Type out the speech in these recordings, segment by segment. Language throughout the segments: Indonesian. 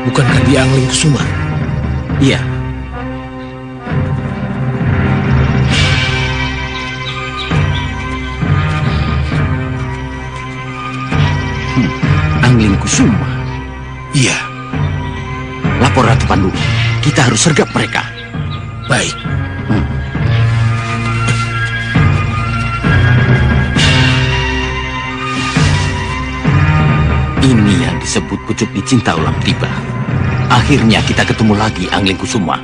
Bukankah dia Angling Kusuma? Iya. Angling Kusuma? Iya. Lapor Ratu Pandu. Kita harus sergap mereka. Baik. Ini yang disebut pucuk dicinta ulam tiba. Akhirnya kita ketemu lagi, Angling Kusuma.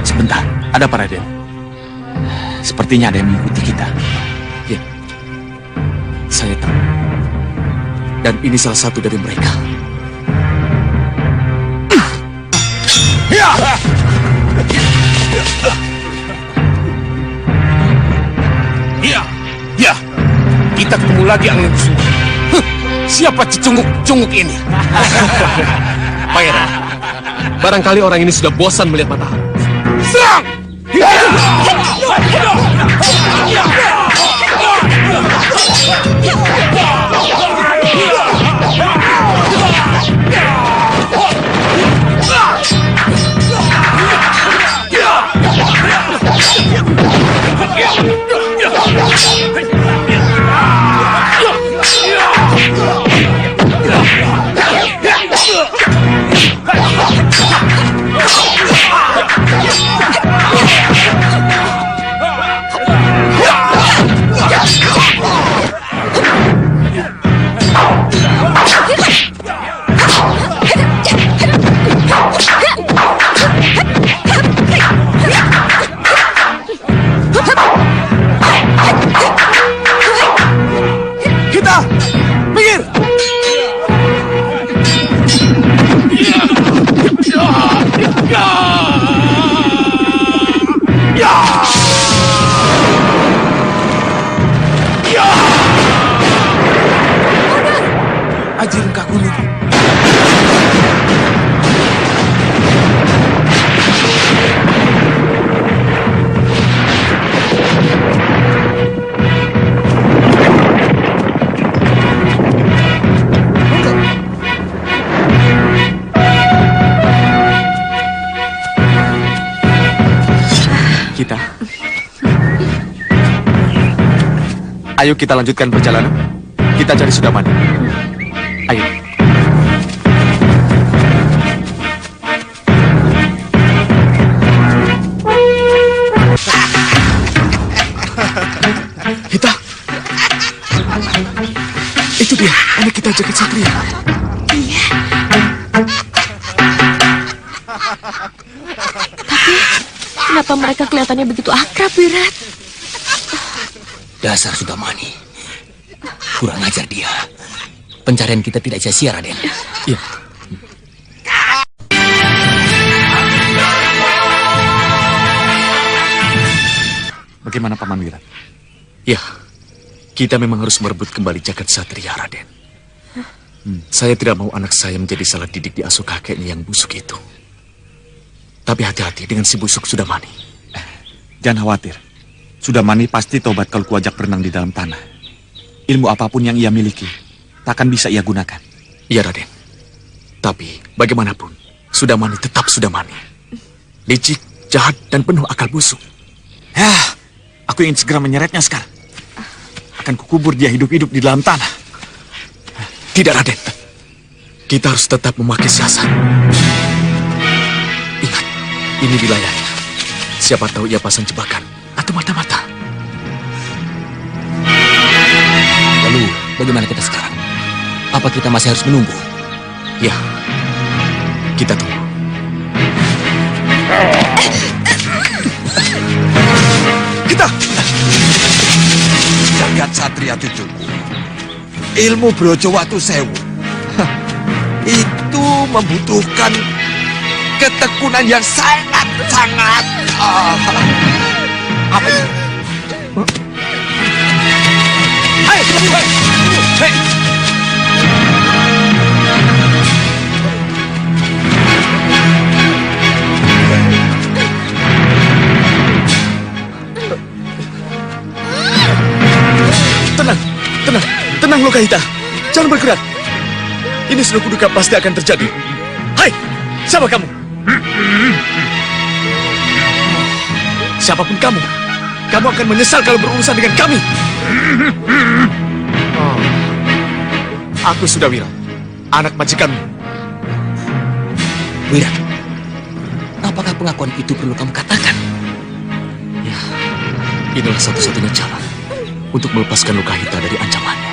Sebentar, ada apa, Raden? Sepertinya ada yang mengikuti kita. Ya, saya tahu. Dan ini salah satu dari mereka. Ya. Kita ketemu lagi Angling Kusuma. Siapa cecunguk-cunguk ini? Pangeran, barangkali orang ini sudah bosan melihat matahari. Serang! Ayo kita lanjutkan perjalanan. Kita cari Sudamani. Ayo. Kita. Itu dia, anak kita Jagat Satria. Iya. Tapi kenapa mereka kelihatannya begitu akrab, Wirat? Dasar Sudamani. Kurang ajar dia. Pencarian kita tidak sia-sia, Raden. Iya. Bagaimana Paman Wirat? Ya, kita memang harus merebut kembali Jagat Satria, Raden. Saya tidak mau anak saya menjadi salah didik di asuh kakeknya yang busuk itu. Tapi hati-hati dengan si busuk Sudamani. Jangan khawatir. Sudamani pasti tobat kalau kuajak berenang di dalam tanah. Ilmu apapun yang ia miliki, takkan bisa ia gunakan. Iya, Raden. Tapi bagaimanapun, Sudamani tetap Sudamani. Licik, jahat, dan penuh akal busuk. Ya, aku ingin segera menyeretnya sekarang. Akan kukubur dia hidup-hidup di dalam tanah. Tidak, Raden. Kita harus tetap memakai siasat. Ingat, ini wilayahnya. Siapa tahu ia pasang jebakan atau mata-mata. Lalu, bagaimana kita sekarang? Apa kita masih harus menunggu? Ya, kita tunggu. Kita! Jagat Satria cucuku. Ilmu Brojowatu Sewu. Itu membutuhkan ketekunan yang sangat-sangat... apa itu? Hei! Lokahita, jangan bergerak. Ini sudah kuduga pasti akan terjadi. Hai, siapa kamu? Siapapun kamu akan menyesal kalau berurusan dengan kami. Aku sudah Wira, anak majikanmu. Wira, apakah pengakuan itu perlu kamu katakan? Ya, inilah satu-satunya cara untuk melepaskan Lokahita dari ancamannya.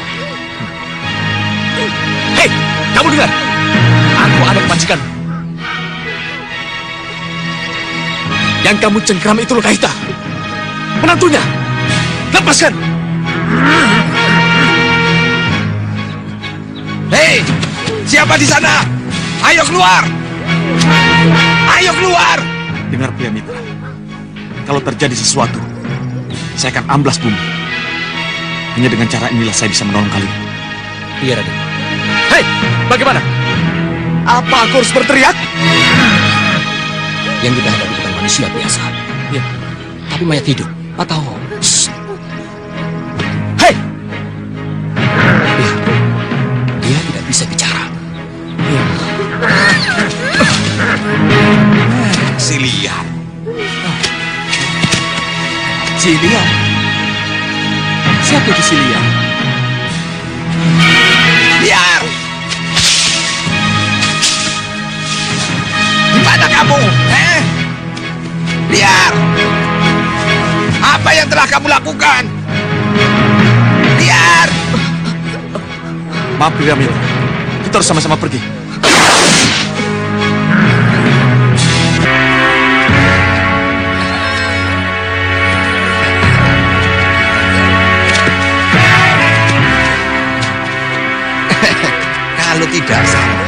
Hei, kamu dengar? Aku anak majikanmu. Yang kamu cengkram itu Lokahita, menantunya. Lepaskan! Hei, siapa di sana? Ayo keluar! Ayo keluar! Dengar pria mitra, kalau terjadi sesuatu, saya akan amblas bumi. Hanya dengan cara inilah saya bisa menolong kalian. Iya, Raden. Hei, bagaimana? Apa aku harus berteriak? Yang kita hadapi bukan manusia biasa. Ya. Tapi mayat hidup atau... Hei! Ya, dia tidak bisa bicara. Ya. Si liar. Si Lian. Siapa itu si Lian? Liar! Di mana kamu? Liar! Apa yang telah kamu lakukan? Liar! Maaf pria mitra, kita harus sama-sama pergi. Kalau tidak salah,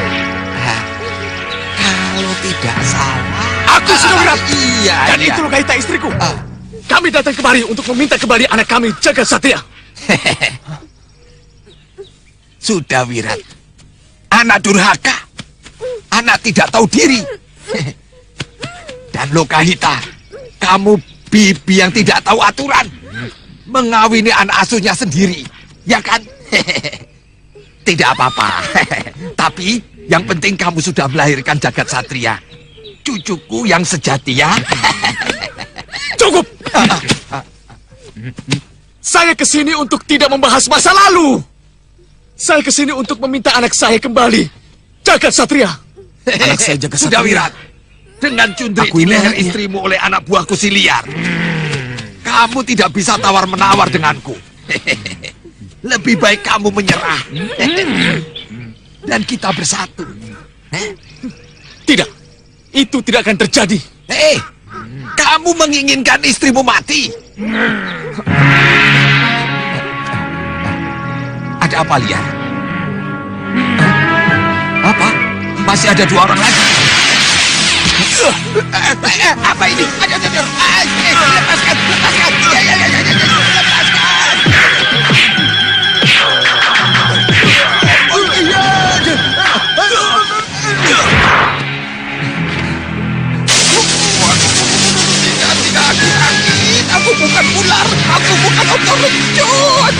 Aku sudah berat. Iya, Dan iya. itu Lokahita istriku. Kami datang kemari untuk meminta kembali anak kami, Jagat Satria. Sudah Wirat, anak durhaka, anak tidak tahu diri. Dan Lokahita, kamu bibi yang tidak tahu aturan, mengawini anak asuhnya sendiri, ya kan? Tidak apa-apa. Tapi yang penting kamu sudah melahirkan Jagat Satria, cucuku yang sejati ya. Cukup! Saya kesini untuk tidak membahas masa lalu. Saya kesini untuk meminta anak saya kembali, Jagat Satria. Anak saya Jagat Satria. Sudah Wirat, dengan cundrik di leher istrimu oleh anak buahku si liar, kamu tidak bisa tawar-menawar denganku. Lebih baik kamu menyerah. Dan kita bersatu. Tidak, itu tidak akan terjadi. Kamu menginginkan istrimu mati. Ada apa, Liar? Apa? Masih ada 2 orang lagi. Apa ini? Lepaskan, lepaskan. Lepaskan. Aku bukan ular, aku bukan otoruncut.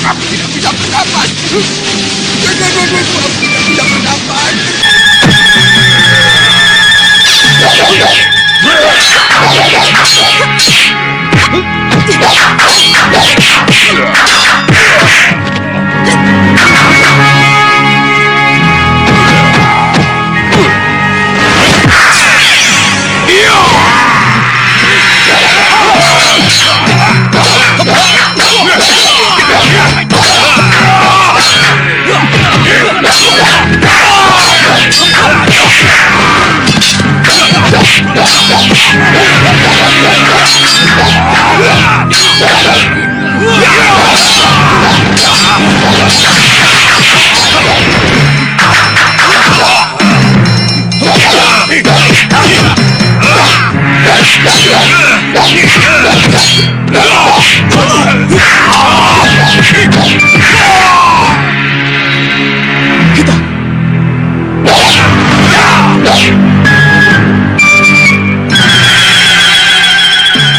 Aku tidak bisa bernafas. Aku tidak bisa bernafas.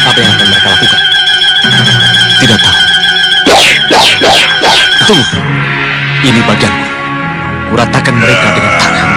Apa yang akan mereka lakukan? Tidak tahu. Tunggu. Ini bagianku. Kuratakan mereka dengan tangan.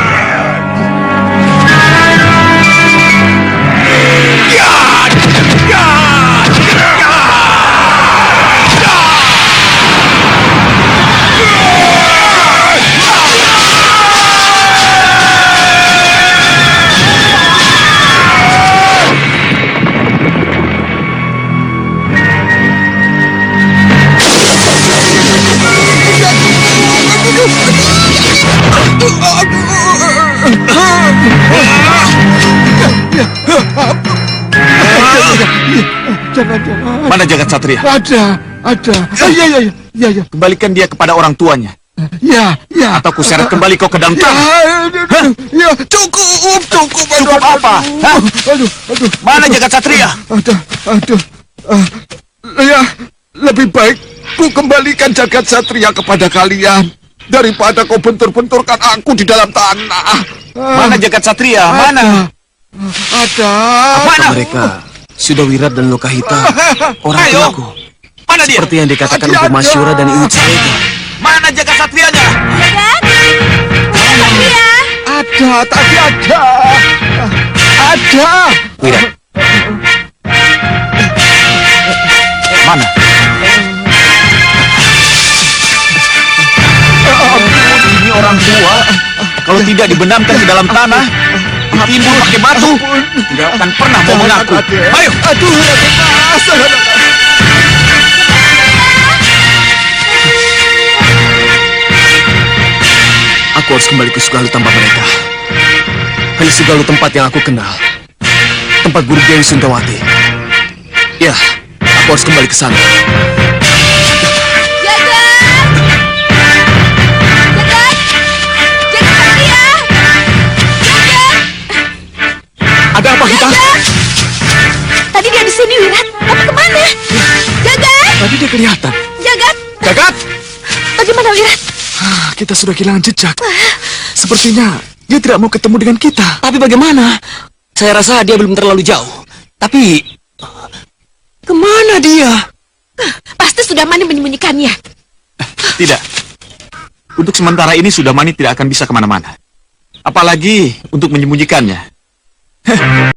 Mana jagat satria? Ada. Iya. Kembalikan dia kepada orang tuanya. Ya. Atau kuseret kembali kau ke dalam tanah. Ya, cukup. Cukup apa? Hah? Aduh. Mana jagat satria? Aduh. Ya, lebih baik ku kembalikan jagat satria kepada kalian daripada kau bentur-benturkan aku di dalam tanah. Mana jagat satria? Mana? Ada. Mana? Mereka sudah Wirat dan Lokahita, orang Ayo. tuaku. Mana dia? Seperti yang dikatakan Ada. Empu Masyura dan Iwit Sarega. Mana jagat satrianya? Ada, tadi ada. Ada. Wirat, Mana? Ini orang tua. Kalau tidak dibenamkan ke dalam tanah, ditimbun pakai batu, tidak akan pernah mau mengaku. Ayo. Aduh, aku harus kembali ke Sugalu tanpa mereka. Hanya Sugalu tempat yang aku kenal. Tempat Guru Dewi Sundawati. Ya, aku harus kembali ke sana. Ada apa kita? Tadi dia di sini, Wirat. Tapi kemana? Jagat! Tadi dia kelihatan. Jagat! Jagat! Bagaimana, Wirat? Kita sudah kehilangan jejak. Sepertinya dia tidak mau ketemu dengan kita. Tapi bagaimana? Saya rasa dia belum terlalu jauh. Tapi kemana dia? Pasti sudah Mani menyembunyikannya. Tidak. Untuk sementara ini sudah Mani tidak akan bisa kemana-mana. Apalagi untuk menyembunyikannya.